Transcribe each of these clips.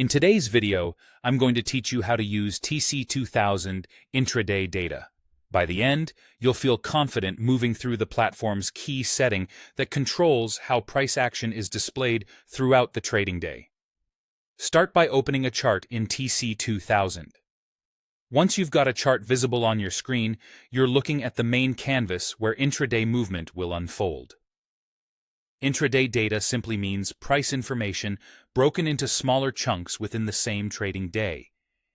In today's video, I'm going to teach you how to use TC2000 Intraday Data. By the end, you'll feel confident moving through the platform's key setting that controls how price action is displayed throughout the trading day. Start by opening a chart in TC2000. Once you've got a chart visible on your screen, you're looking at the main canvas where intraday movement will unfold. Intraday data simply means price information broken into smaller chunks within the same trading day,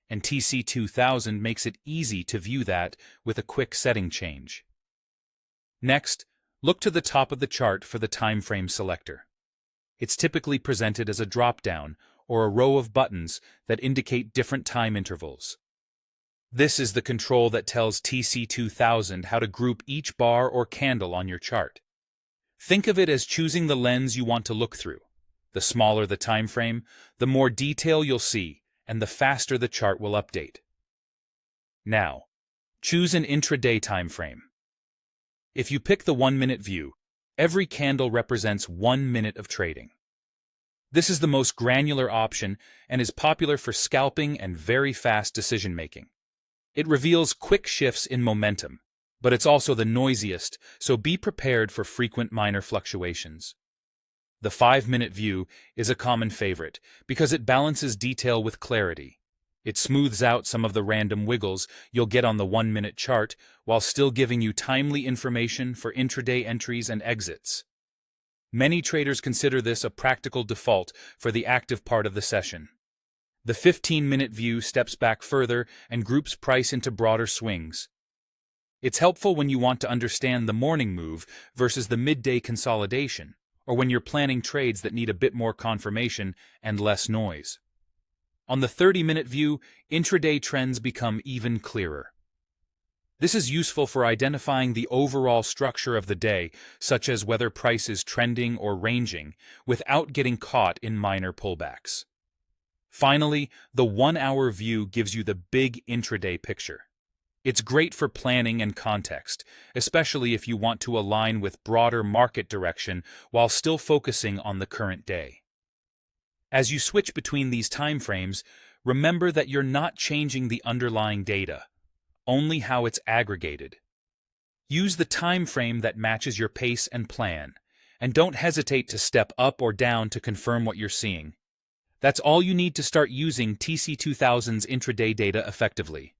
and TC2000 makes it easy to view that with a quick setting change. Next, look to the top of the chart for the timeframe selector. It's typically presented as a drop-down or a row of buttons that indicate different time intervals. This is the control that tells TC2000 how to group each bar or candle on your chart. Think of it as choosing the lens you want to look through. The smaller the time frame, the more detail you'll see, and the faster the chart will update. Now, choose an intraday time frame. If you pick the 1-minute view, every candle represents 1 minute of trading. This is the most granular option and is popular for scalping and very fast decision-making. It reveals quick shifts in momentum, but it's also the noisiest, so be prepared for frequent minor fluctuations. The 5-minute view is a common favorite because it balances detail with clarity. It smooths out some of the random wiggles you'll get on the 1-minute chart while still giving you timely information for intraday entries and exits. Many traders consider this a practical default for the active part of the session. The 15-minute view steps back further and groups price into broader swings. It's helpful when you want to understand the morning move versus the midday consolidation, or when you're planning trades that need a bit more confirmation and less noise. On the 30-minute view, intraday trends become even clearer. This is useful for identifying the overall structure of the day, such as whether price is trending or ranging, without getting caught in minor pullbacks. Finally, the 1-hour view gives you the big intraday picture. It's great for planning and context, especially if you want to align with broader market direction while still focusing on the current day. As you switch between these time frames, remember that you're not changing the underlying data, only how it's aggregated. Use the time frame that matches your pace and plan, and don't hesitate to step up or down to confirm what you're seeing. That's all you need to start using TC2000's intraday data effectively.